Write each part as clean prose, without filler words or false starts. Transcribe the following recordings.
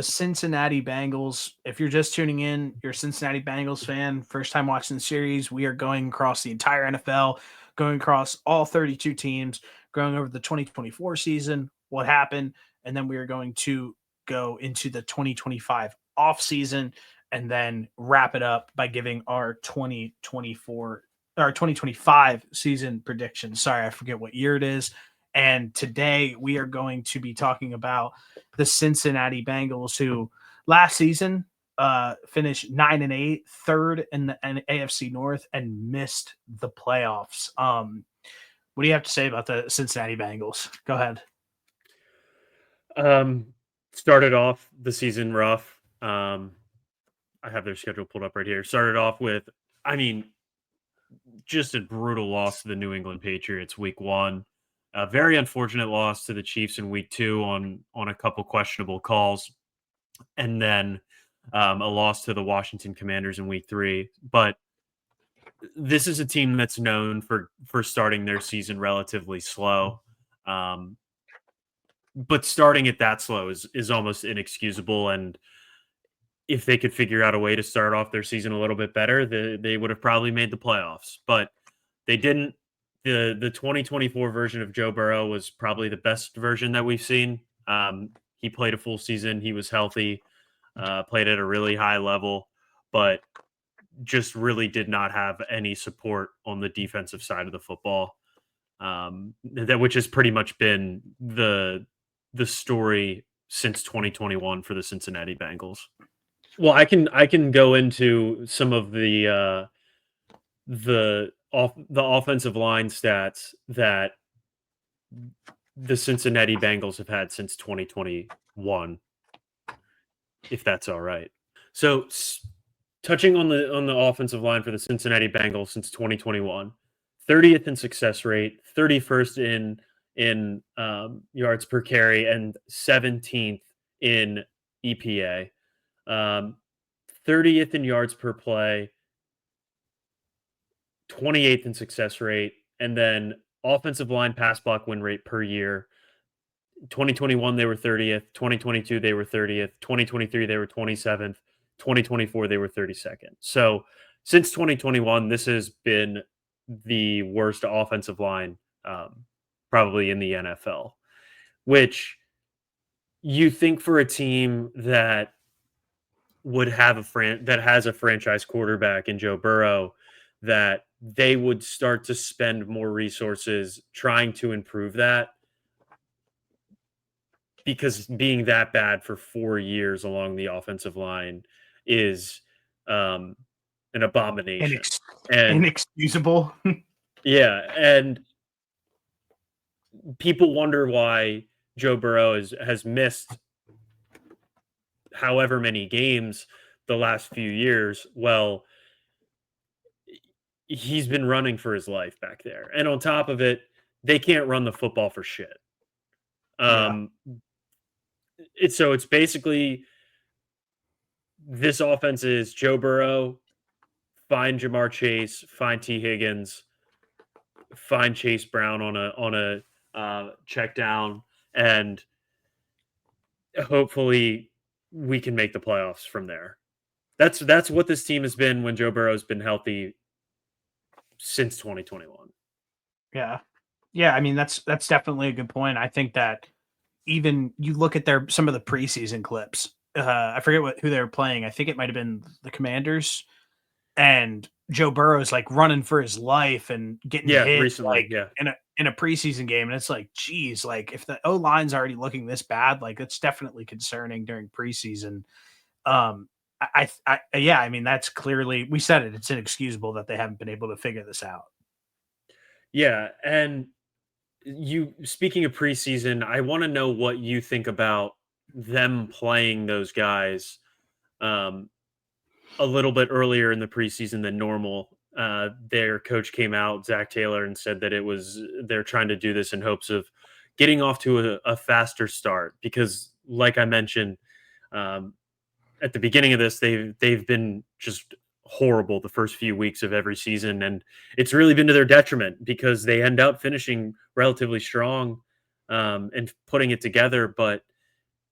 the Cincinnati Bengals. If you're just tuning in, you're a Cincinnati Bengals fan, first time watching the series, we are going across the entire NFL, going across all 32 teams, going over the 2024 season, what happened, and then we are going to go into the 2025 offseason and then wrap it up by giving our 2025 season predictions. Sorry, I forget what year it is. And today we are going to be talking about the Cincinnati Bengals, who last season finished 9-8, third in the AFC North, and missed the playoffs. What do you have to say about the Cincinnati Bengals? Go ahead. Started off the season rough. I have their schedule pulled up right here. Started off with, just a brutal loss to the New England Patriots week 1. A very unfortunate loss to the Chiefs in week 2 on a couple questionable calls, and then a loss to the Washington Commanders in week 3. But this is a team that's known for starting their season relatively slow. But starting it that slow is almost inexcusable. And if they could figure out a way to start off their season a little bit better, they would have probably made the playoffs. But they didn't. The 2024 version of Joe Burrow was probably the best version that we've seen. He played a full season. He was healthy, played at a really high level, but just really did not have any support on the defensive side of the football. Which has pretty much been the story since 2021 for the Cincinnati Bengals. Well, I can go into some of the offensive line stats that the Cincinnati Bengals have had since 2021, if that's all right. So, touching on the offensive line for the Cincinnati Bengals since 2021, 30th in success rate, 31st in yards per carry, and 17th in EPA. 30th in yards per play, 28th in success rate, and then offensive line pass block win rate per year. 2021 they were 30th, 2022 they were 30th, 2023 they were 27th, 2024 they were 32nd. So since 2021, this has been the worst offensive line probably in the NFL, which you think for a team that would have that has a franchise quarterback in Joe Burrow, that they would start to spend more resources trying to improve that, because being that bad for 4 years along the offensive line is an abomination. Inexcusable. Yeah, and people wonder why Joe Burrow has missed however many games the last few years. Well, he's been running for his life back there. And on top of it, they can't run the football for shit. It's basically, this offense is Joe Burrow, find Jamar Chase, find T. Higgins, find Chase Brown on a check down, and hopefully we can make the playoffs from there. That's what this team has been when Joe Burrow's been healthy since 2021. Yeah. I mean, that's definitely a good point. I think that even you look at some of the preseason clips. I forget who they were playing. I think it might have been the Commanders, and Joe Burrow's like running for his life and getting hit recently, in a preseason game. And it's like, geez, like if the O line's already looking this bad, like it's definitely concerning during preseason. I mean, that's clearly, we said it, it's inexcusable that they haven't been able to figure this out. Yeah. And speaking of preseason, I want to know what you think about them playing those guys a little bit earlier in the preseason than normal. Their coach came out, Zach Taylor, and said that they're trying to do this in hopes of getting off to a faster start, because like I mentioned, at the beginning of this, they've been just horrible the first few weeks of every season, and it's really been to their detriment, because they end up finishing relatively strong and putting it together, but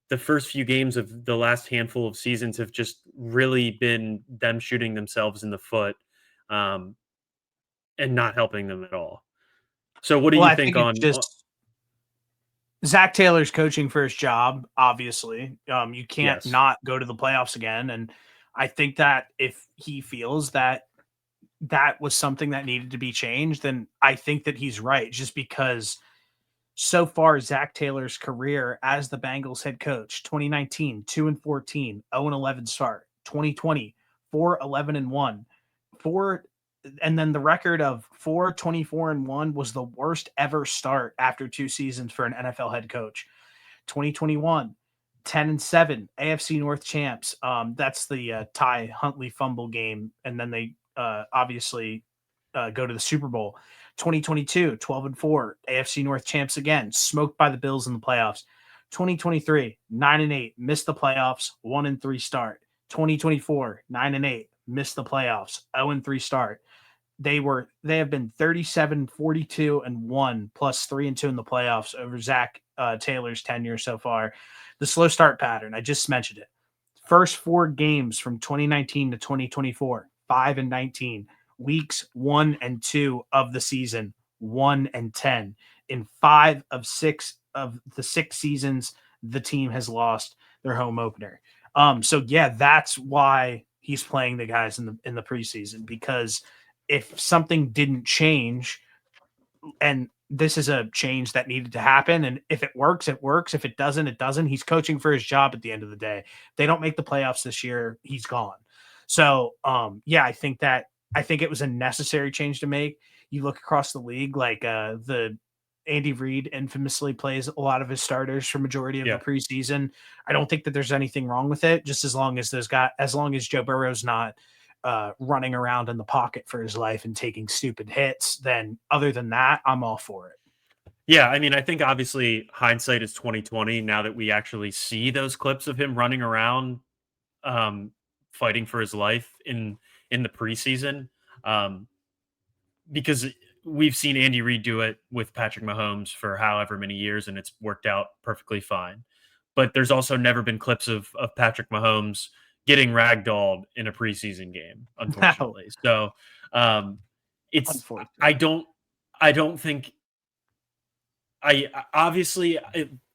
the first few games of the last handful of seasons have just really been them shooting themselves in the foot, um, and not helping them at all. So what do Well, you I think think it's on just Zach Taylor's coaching for his job, obviously. You can't yes. not go to the playoffs again. And I think that if he feels that that was something that needed to be changed, then I think that he's right. Just because so far, Zach Taylor's career as the Bengals head coach, 2019, 2-14, 0-11 start, 2020, 4-11-1, four, and then the record of 4-24-1 was the worst ever start after 2 seasons for an NFL head coach. 2021, 10-7, AFC North champs. That's the Ty Huntley fumble game, and then they obviously go to the Super Bowl. 2022, 12-4, AFC North champs again, smoked by the Bills in the playoffs. 2023, 9-8, missed the playoffs, 1-3 start. 2024, 9-8, missed the playoffs, 0-3 start. They have been 37-42-1 plus 3-2 in the playoffs over Zach Taylor's tenure so far. The slow start pattern, I just mentioned it. First 4 games from 2019 to 2024, 5-19. Weeks 1 and 2 of the season, 1-10. In 5 of the 6 seasons, the team has lost their home opener. So yeah, that's why he's playing the guys in the preseason, because if something didn't change, and this is a change that needed to happen, and if it works, it works. If it doesn't, it doesn't. He's coaching for his job at the end of the day. If they don't make the playoffs this year, he's gone. So yeah, I think it was a necessary change to make. You look across the league, like the Andy Reid infamously plays a lot of his starters for majority of the Yeah. preseason. I don't think that there's anything wrong with it, just as long as Joe Burrow's not running around in the pocket for his life and taking stupid hits. Then other than that, I'm all for it. Yeah, I mean, I think obviously hindsight is 2020 now that we actually see those clips of him running around, um, fighting for his life in the preseason. Um, because we've seen Andy Reid do it with Patrick Mahomes for however many years, and it's worked out perfectly fine. But there's also never been clips of Patrick Mahomes getting ragdolled in a preseason game, No, unfortunately. So um, it's unfortunately. I don't think obviously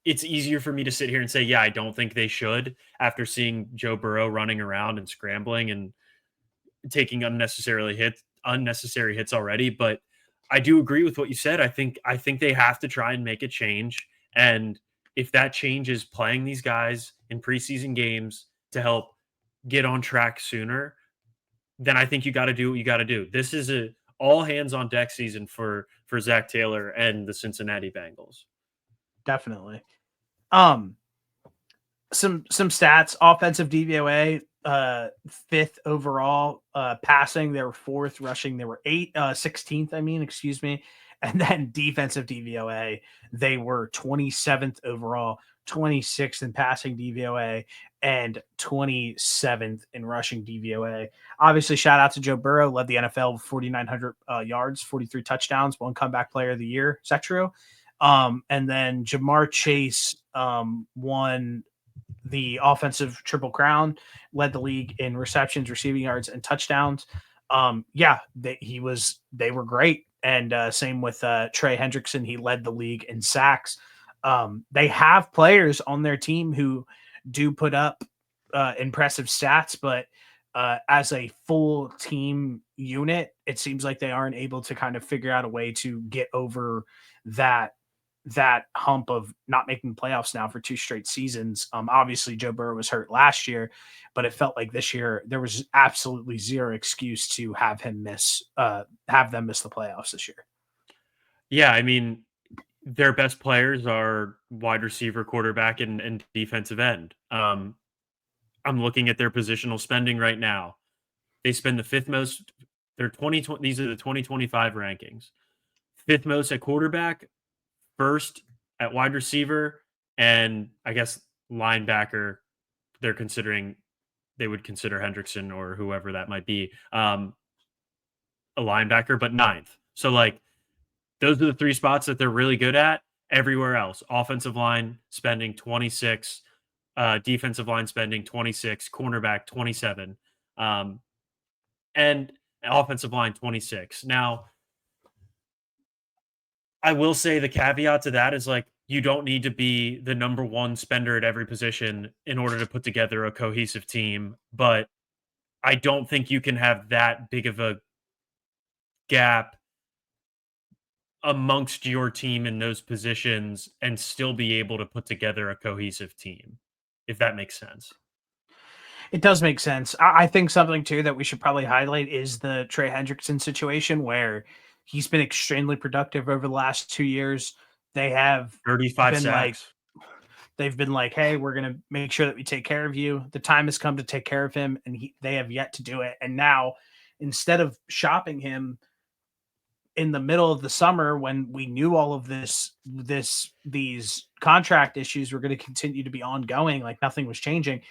it's easier for me to sit here and say, yeah, I don't think they should after seeing Joe Burrow running around and scrambling and taking unnecessary hits already. But I do agree with what you said. I think they have to try and make a change. And if that change is playing these guys in preseason games to help get on track sooner, then I think you got to do what you got to do. This is a all hands on deck season for Zach Taylor and the Cincinnati Bengals. Definitely. Um, some stats: offensive DVOA, fifth overall, passing they were fourth, rushing they were 16th. I mean, excuse me, and then defensive DVOA they were 27th overall, 26th in passing DVOA, and 27th in rushing DVOA. Obviously, shout out to Joe Burrow, led the NFL with 4,900 yards, 43 touchdowns, one comeback player of the year. Is that true? And then Jamar Chase won the offensive triple crown, led the league in receptions, receiving yards, and touchdowns. Yeah, they were great. And same with Trey Hendrickson. He led the league in sacks. They have players on their team who do put up impressive stats, but as a full team unit, it seems like they aren't able to kind of figure out a way to get over that hump of not making the playoffs now for 2 straight seasons. Obviously Joe Burrow was hurt last year, but it felt like this year there was absolutely zero excuse to have them miss the playoffs this year. Yeah, I mean, their best players are wide receiver, quarterback, and defensive end. I'm looking at their positional spending right now. They spend the fifth most. They're 2020. These are the 2025 rankings. Fifth most at quarterback, first at wide receiver, and I guess linebacker. They're considering they would consider Hendrickson or whoever that might be a linebacker, but ninth. So like those are the 3 spots that they're really good at. Everywhere else, offensive line spending 26, defensive line spending 26, cornerback 27, and offensive line 26. Now, I will say the caveat to that is like you don't need to be the number one spender at every position in order to put together a cohesive team, but I don't think you can have that big of a gap amongst your team in those positions and still be able to put together a cohesive team, if that makes sense. It does make sense. I think something too that we should probably highlight is the Trey Hendrickson situation where he's been extremely productive over the last 2 years. They have 35 been like, sacks. they've been like, hey, we're going to make sure that we take care of you. The time has come to take care of him, and they have yet to do it. And now, instead of shopping him in the middle of the summer when we knew all of these contract issues were going to continue to be ongoing, like nothing was changing,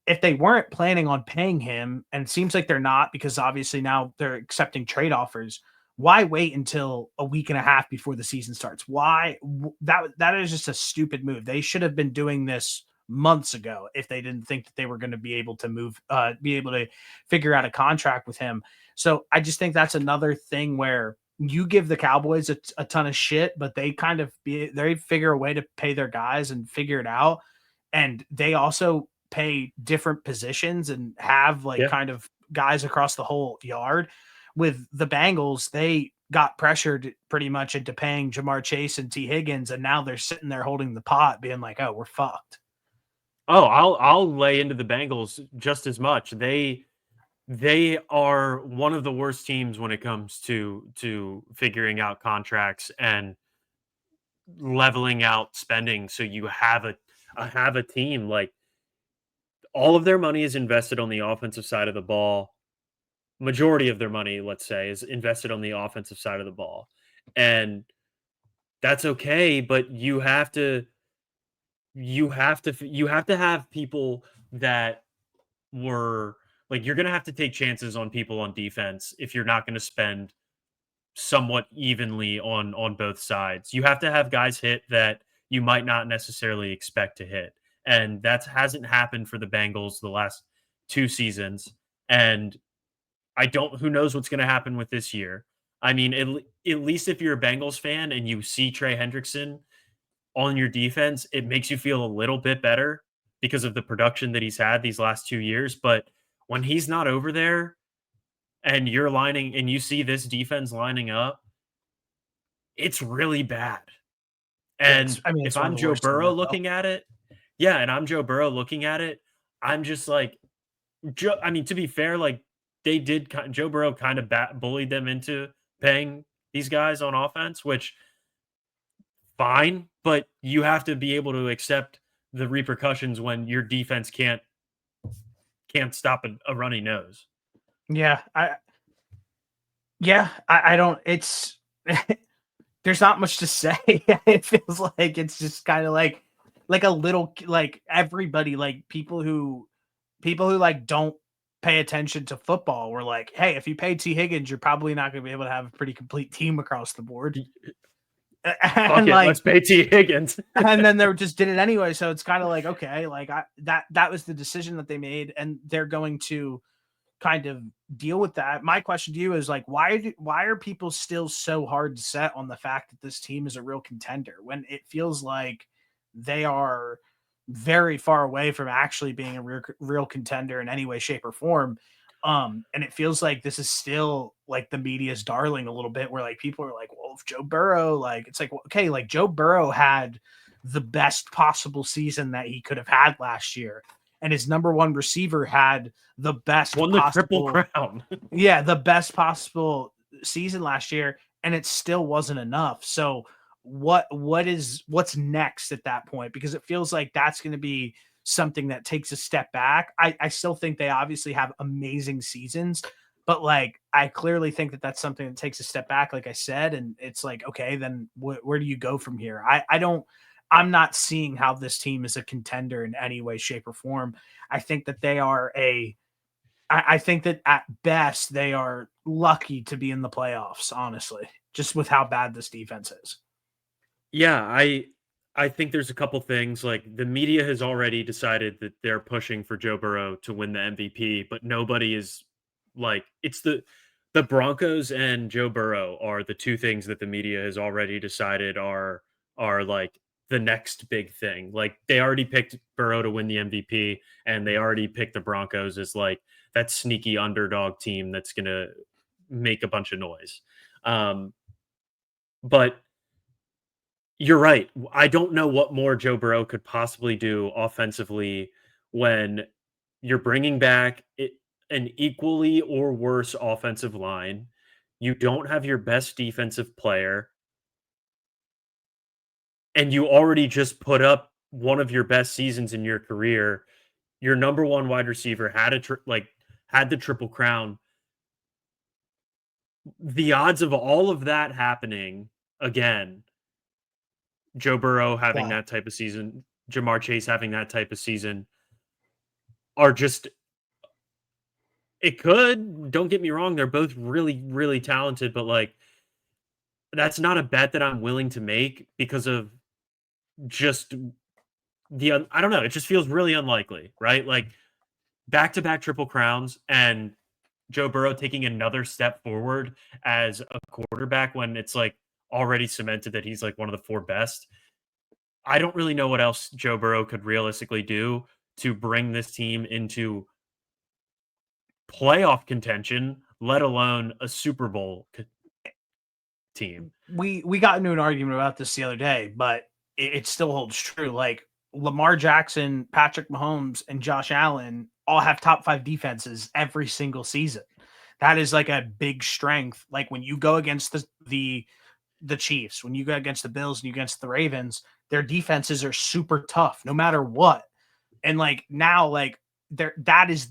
if they weren't planning on paying him, and it seems like they're not because obviously now they're accepting trade offers, why wait until a week and a half before the season starts? Why that is just a stupid move. They should have been doing this months ago if they didn't think that they were going to be able to be able to figure out a contract with him. So I just think that's another thing where you give the Cowboys a ton of shit, but they figure a way to pay their guys and figure it out. And they also pay different positions and have like Yeah. kind of guys across the whole yard. With the Bengals, they got pressured pretty much into paying Jamar Chase and T. Higgins, and now they're sitting there holding the pot, being like, "Oh, we're fucked." Oh, I'll lay into the Bengals just as much. They are one of the worst teams when it comes to figuring out contracts and leveling out spending so you have a team. Like all of their money is invested on the offensive side of the ball. Majority of their money, let's say, is invested on the offensive side of the ball. And that's okay, but you have to have people that were like you're going to have to take chances on people on defense if you're not going to spend somewhat evenly on both sides. You have to have guys hit that you might not necessarily expect to hit. And that hasn't happened for the Bengals the last 2 seasons. And I don't who knows what's going to happen with this year. I mean, at least if you're a Bengals fan and you see Trey Hendrickson on your defense, it makes you feel a little bit better because of the production that he's had these last 2 years. But when he's not over there and you're lining and you see this defense lining up, it's really bad. Yeah, And if it's one of I'm the Joe worst in the Burrow NFL. looking at it, yeah, and I'm Joe Burrow looking at it, I'm just like, I mean, to be fair, like they did, Joe Burrow kind of bullied them into paying these guys on offense, which fine, but you have to be able to accept the repercussions when your defense can't stop a runny nose. Yeah, I don't. It's there's not much to say. It feels like it's just kind of like a little like everybody like people who like don't pay attention to football were like, hey, if you pay T. Higgins, you're probably not going to be able to have a pretty complete team across the board. Fuck And it, let's like, pay T. Higgins. and then they just did it anyway. So it's kind of like, okay, like that was the decision that they made, and they're going to kind of deal with that. My question to you is like, why are people still so hard set on the fact that this team is a real contender when it feels like they are very far away from actually being a real contender in any way, shape, or form? And it feels like this is still like the media's darling a little bit, where like people are like, well, if Joe Burrow, like it's like, well, okay, like Joe Burrow had the best possible season that he could have had last year, and his number one receiver had the best Won the Triple possible, Crown. yeah, the best possible season last year, and it still wasn't enough. So what's next at that point? Because it feels like that's going to be something that takes a step back. I still think they obviously have amazing seasons, but like I clearly think that that's something that takes a step back, like I said, and it's like, okay, then where do you go from here? I'm not seeing how this team is a contender in any way, shape, or form. I think that they are I think that at best they are lucky to be in the playoffs, honestly, just with how bad this defense is. Yeah, I think there's a couple things. Like, the media has already decided that they're pushing for Joe Burrow to win the MVP, but nobody is like, it's the Broncos and Joe Burrow are the two things that the media has already decided are like the next big thing. Like, they already picked Burrow to win the MVP, and they already picked the Broncos as like that sneaky underdog team that's gonna make a bunch of noise. Um, but you're right. I don't know what more Joe Burrow could possibly do offensively when you're bringing back an equally or worse offensive line. You don't have your best defensive player, and you already just put up one of your best seasons in your career. Your number one wide receiver had the triple crown. The odds of all of that happening again, Joe Burrow having Yeah. that type of season, Jamar Chase having that type of season, are just, it could. Don't get me wrong, they're both really, really talented, but like, that's not a bet that I'm willing to make because of just I don't know. It just feels really unlikely, right? Like, back to back triple crowns and Joe Burrow taking another step forward as a quarterback when it's like already cemented that he's like one of the four best. I don't really know what else Joe Burrow could realistically do to bring this team into playoff contention, let alone a Super Bowl team. We got into an argument about this the other day, but it still holds true. Like Lamar Jackson, Patrick Mahomes, and Josh Allen all have top 5 defenses every single season. That is like a big strength. Like when you go against the Chiefs, when you go against the Bills and you against the Ravens, their defenses are super tough no matter what. And like now, like that's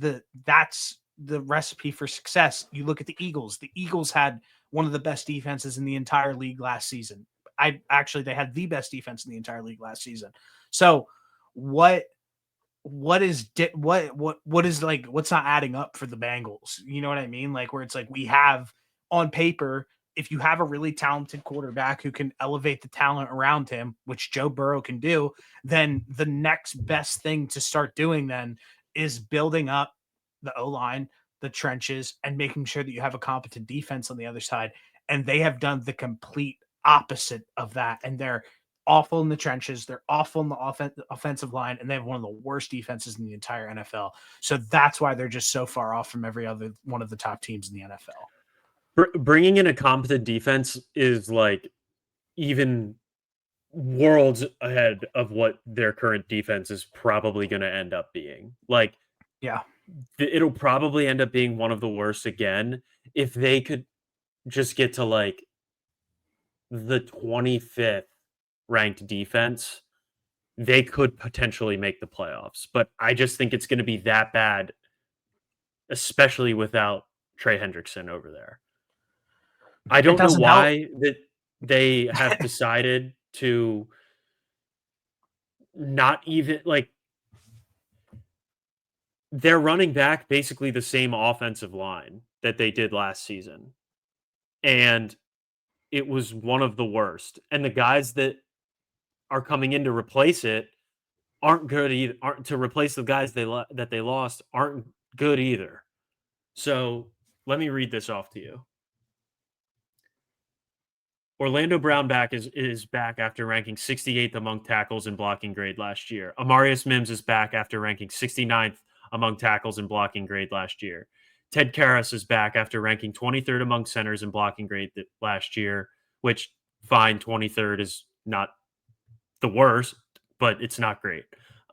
the recipe for success. You look at the Eagles. The Eagles had one of the best defenses in the entire league last season. They had the best defense in the entire league last season. So what what is like what's not adding up for the Bengals? You know what I mean? Like where it's like we have on paper, if you have a really talented quarterback who can elevate the talent around him, which Joe Burrow can do, then the next best thing to start doing then is building up the O line, the trenches, and making sure that you have a competent defense on the other side. And they have done the complete opposite of that. And they're awful in the trenches. They're awful in the offensive line, and they have one of the worst defenses in the entire NFL. So that's why they're just so far off from every other one of the top teams in the NFL. Bringing in a competent defense is like even worlds ahead of what their current defense is probably going to end up being. Like, Yeah. it'll probably end up being one of the worst again if they could just get to like the 25th ranked defense. They could potentially make the playoffs, but I just think it's going to be that bad, especially without Trey Hendrickson over there. I It don't know doesn't help. why that they have decided to not even like, they're running back basically the same offensive line that they did last season. And it was one of the worst. And the guys that are coming in to replace it aren't good either. Aren't to replace the guys that they lost aren't good either. So let me read this off to you. Orlando Brown is back after ranking 68th among tackles and blocking grade last year. Amarius Mims is back after ranking 69th among tackles and blocking grade last year. Ted Karras is back after ranking 23rd among centers and blocking grade last year, which, fine, 23rd is not the worst, but it's not great.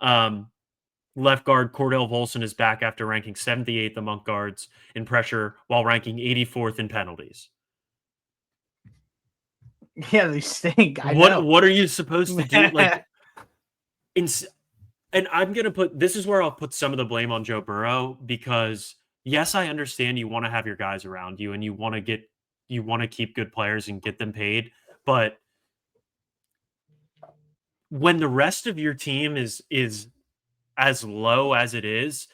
Left guard Cordell Volson is back after ranking 78th among guards in pressure while ranking 84th in penalties. Yeah, they stink. I know. What are you supposed to do? Like, and I'm gonna put this is where I'll put some of the blame on Joe Burrow, because yes, I understand you want to have your guys around you and you want to keep good players and get them paid, but when the rest of your team is as low as it is,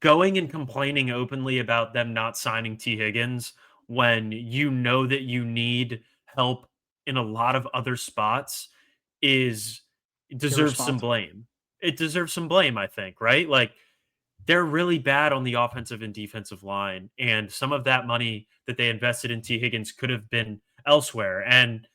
going and complaining openly about them not signing T. Higgins when you know that you need help in a lot of other spots is deserves some Irresponsible. blame. It deserves some blame, I think, right? Like they're really bad on the offensive and defensive line, and some of that money that they invested in T. Higgins could have been elsewhere. And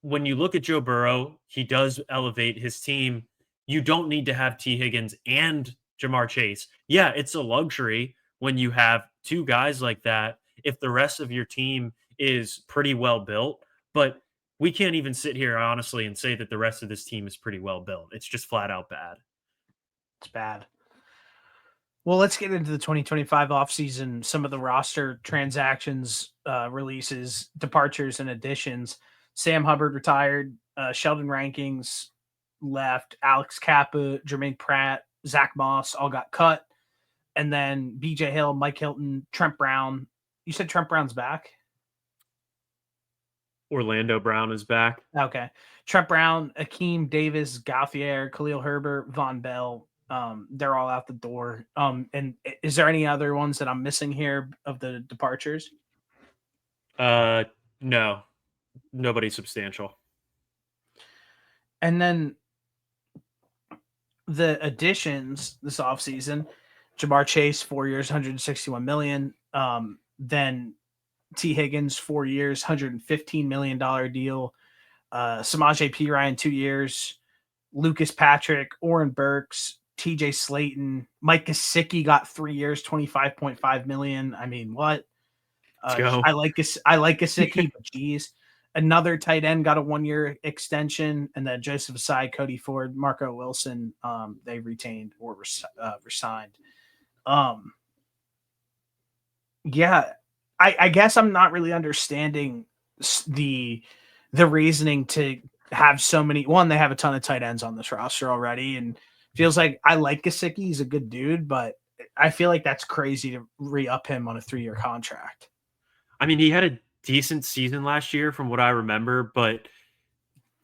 when you look at Joe Burrow, he does elevate his team. You don't need to have T. Higgins and Jamar Chase. Yeah, it's a luxury when you have two guys like that if the rest of your team is pretty well built. But we can't even sit here honestly and say that the rest of this team is pretty well built. It's just flat out bad. It's bad. Well, let's get into the 2025 offseason, some of the roster transactions, releases, departures, and additions. Sam Hubbard retired. Sheldon Rankings left. Alex Kappa, Jermaine Pratt, Zach Moss all got cut. And then BJ Hill, Mike Hilton, Trent Brown. You said Trent Brown's back? Orlando Brown is back. Okay. Trent Brown, Akeem Davis, Gauthier, Khalil Herbert, Von Bell. They're all out the door. And is there any other ones that I'm missing here of the departures? No, nobody substantial. And then the additions this offseason, Jamar Chase, 4 years, 161 million. Then T. Higgins, 4 years, $115 million deal. Samaje Perine, 2 years. Lucas Patrick, Oren Burks, TJ Slayton, Mike Gesicki got 3 years, 25.5 million. I mean, what? Let's go. I like Gesicki, but geez. Another tight end got a 1-year extension, and then Joseph Asai, Cody Ford, Marco Wilson, they retained or resigned. Yeah, I guess I'm not really understanding the reasoning to have so many. One, they have a ton of tight ends on this roster already, and feels like I like Gesicki. He's a good dude, but I feel like that's crazy to re-up him on a 3-year contract. I mean, he had a decent season last year from what I remember, but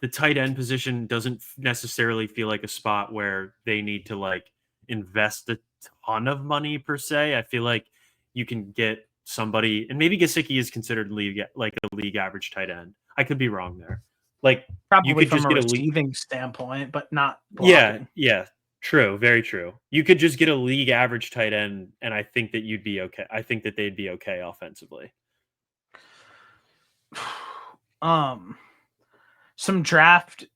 the tight end position doesn't necessarily feel like a spot where they need to like invest a ton of money per se. I feel like you can get somebody, and maybe Gesicki is considered like a league average tight end. I could be wrong there. Like you Probably could from just a get receiving standpoint, but not blocking. yeah, true, very true. You could just get a league average tight end, and I think that you'd be okay. I think that they'd be okay offensively. Some draft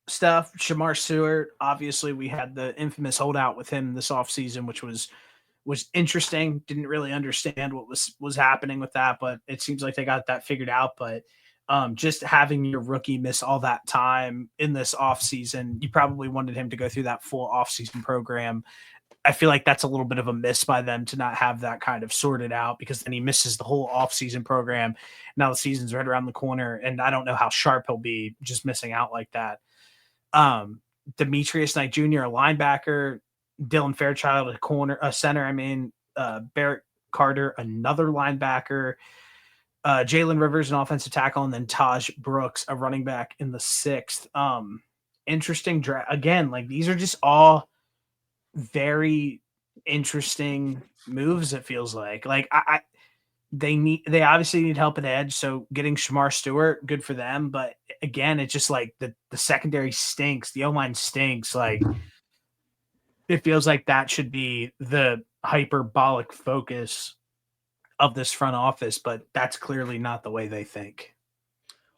stuff. Shamar Stewart. Obviously, we had the infamous holdout with him this offseason, which was interesting. Didn't really understand what was happening with that, but it seems like they got that figured out. But just having your rookie miss all that time in this offseason, you probably wanted him to go through that full offseason program. I feel like that's a little bit of a miss by them to not have that kind of sorted out, because then he misses the whole offseason program. Now the season's right around the corner, and I don't know how sharp he'll be just missing out like that. Demetrius Knight Jr., a linebacker, Dylan Fairchild, a center. I mean, Barrett Carter, another linebacker, Jalen Rivers, an offensive tackle, and then Taj Brooks, a running back in the 6th. Interesting draft. Again, like these are just all very interesting moves. It feels like they obviously need help at edge. So getting Shamar Stewart, good for them. But again, it's just like the secondary stinks. The O-line stinks. Like it feels like that should be the hyperbolic focus of this front office, but that's clearly not the way they think.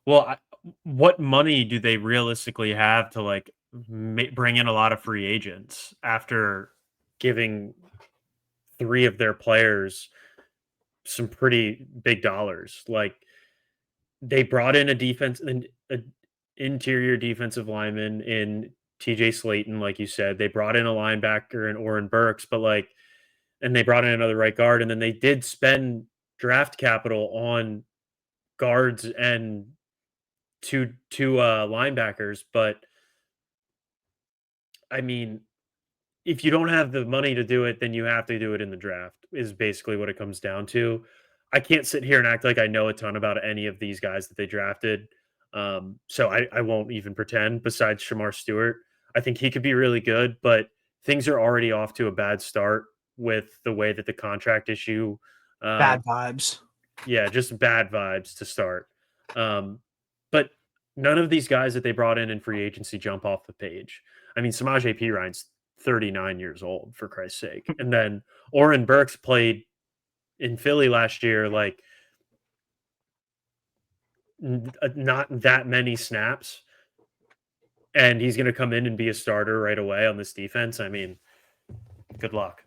Well, what money do they realistically have to like bring in a lot of free agents after giving 3 of their players some pretty big dollars? Like they brought in an interior defensive lineman in TJ Slayton, like you said. They brought in a linebacker in Oren Burks, but like, and they brought in another right guard, and then they did spend draft capital on guards and two linebackers. But I mean, if you don't have the money to do it, then you have to do it in the draft, is basically what it comes down to. I can't sit here and act like I know a ton about any of these guys that they drafted. So I won't even pretend. Besides Shamar Stewart, I think he could be really good, but things are already off to a bad start with the way that the contract issue. Bad vibes. Yeah, just bad vibes to start. But none of these guys that they brought in free agency jump off the page. I mean, Samaje Perine 39 years old, for Christ's sake. And then Oren Burks played in Philly last year, like not that many snaps. And he's going to come in and be a starter right away on this defense. I mean, good luck.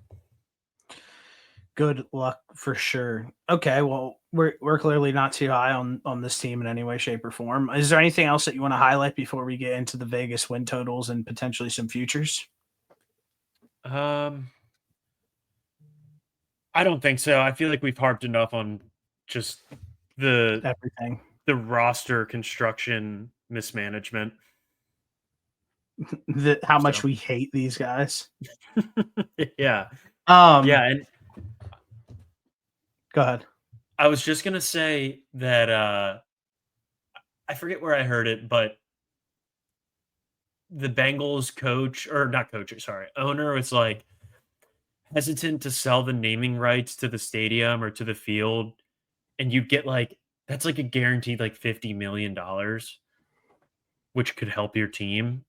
Good luck for sure. Okay, well, we're clearly not too high on this team in any way, shape, or form. Is there anything else that you want to highlight before we get into the Vegas win totals and potentially some futures? Um, I don't think so. I feel like we've harped enough on just the Everything. the roster construction mismanagement. How much So we hate these guys. yeah. Um, Yeah, and go ahead. I was just gonna say that I forget where I heard it, but the Bengals coach or not coach, sorry, owner was like hesitant to sell the naming rights to the stadium or to the field, and you get like that's like a guaranteed like $50 million, which could help your team.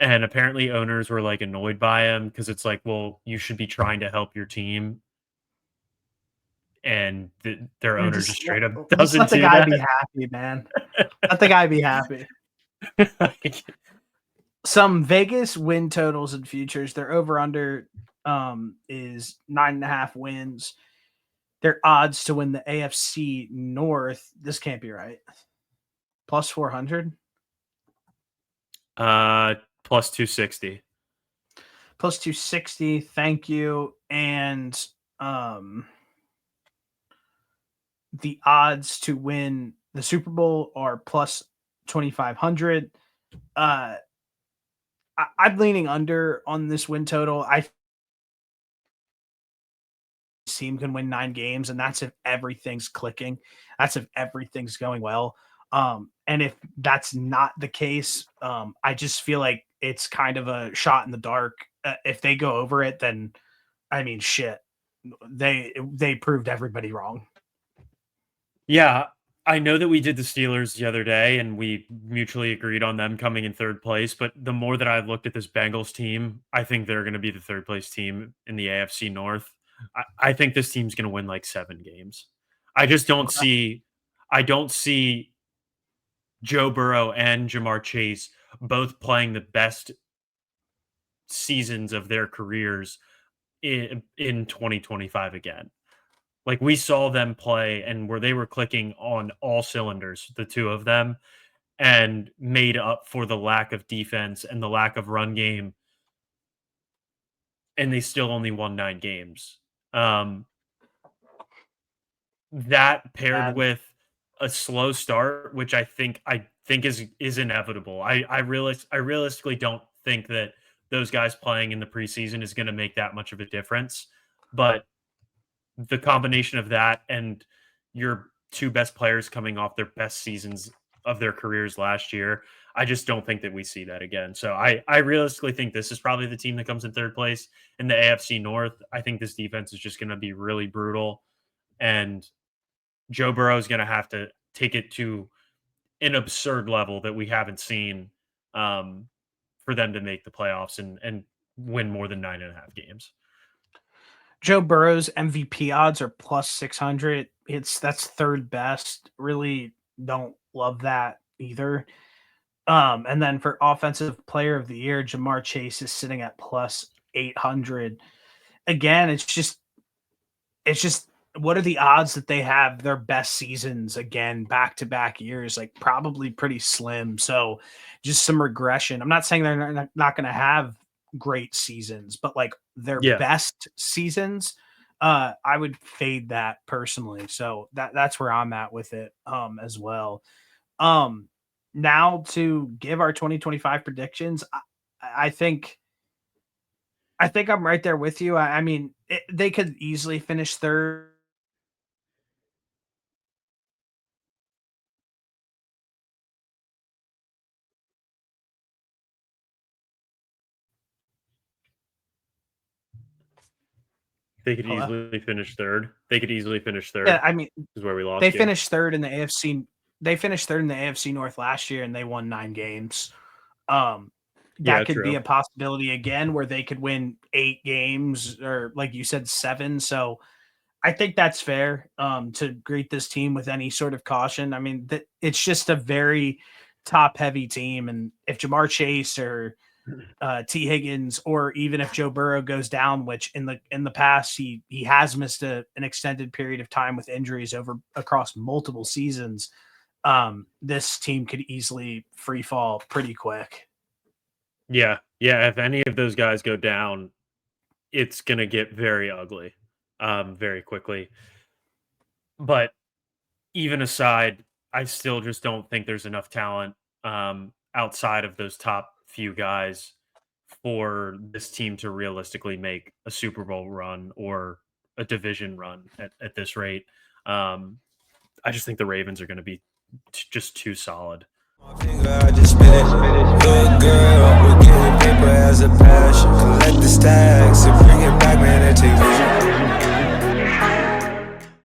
And apparently owners were like annoyed by him because it's like, well, you should be trying to help your team, and their owner just straight up Just doesn't let the do guy that. be happy, man. Let the guy be happy. Some Vegas win totals and futures. Their over under is 9.5 wins. Their odds to win the AFC North. This can't be right. Plus 400. Plus 260. Plus 260. Thank you. And the odds to win the Super Bowl are plus 2,500. I'm leaning under on this win total. I team can win 9 games, and that's if everything's clicking. That's if everything's going well. And if that's not the case, I just feel like it's kind of a shot in the dark. If they go over it, then I mean, shit, they proved everybody wrong. Yeah, I know that we did the Steelers the other day and we mutually agreed on them coming in third place, but the more that I've looked at this Bengals team, I think they're going to be the third place team in the AFC North. I think this team's going to win like 7 games. I just don't Okay. see I don't see Joe Burrow and Jamar Chase both playing the best seasons of their careers in 2025 again. Like we saw them play and where they were clicking on all cylinders, the two of them, and made up for the lack of defense and the lack of run game, and they still only won 9 games. Um, that paired Bad. with a slow start, which I think is inevitable. I realistically don't think that those guys playing in the preseason is going to make that much of a difference. But the combination of that and your two best players coming off their best seasons of their careers last year, I just don't think that we see that again. So I realistically think this is probably the team that comes in third place in the AFC North. I think this defense is just going to be really brutal, and Joe Burrow is going to have to take it to an absurd level that we haven't seen um, for them to make the playoffs and win more than 9.5 games. Joe Burrow's MVP odds are plus 600. That's third best. Really don't love that either. And then for offensive player of the year, Jamar Chase is sitting at plus 800. Again, it's just what are the odds that they have their best seasons again back to back years? Like probably pretty slim. So just some regression. I'm not saying they're not going to have great seasons, but like their Yeah. best seasons, I would fade that personally. So that's where I'm at with it as well. Um, Now to give our 2025 predictions, I think I'm right there with you. I mean, they could easily finish third. They could Hello. easily finish third. They could easily finish Yeah, third. I mean, Is where we they lost you. finished third in the AFC. they finished third in the AFC North last year and they won 9 games. Yeah, That could be true. a possibility again where they could win 8 games or like you said 7. So I think that's fair to greet this team with any sort of caution. I mean, it's just a very top heavy team, and if Jamar Chase or T Higgins, or even if Joe Burrow goes down, which in the past he has missed an extended period of time with injuries over across multiple seasons, this team could easily free fall pretty quick. Yeah, yeah. If any of those guys go down, it's gonna get very ugly, very quickly. But even aside, I still just don't think there's enough talent outside of those top few guys for this team to realistically make a Super Bowl run or a division run at this rate. Um, I just think the Ravens are going to be just too solid.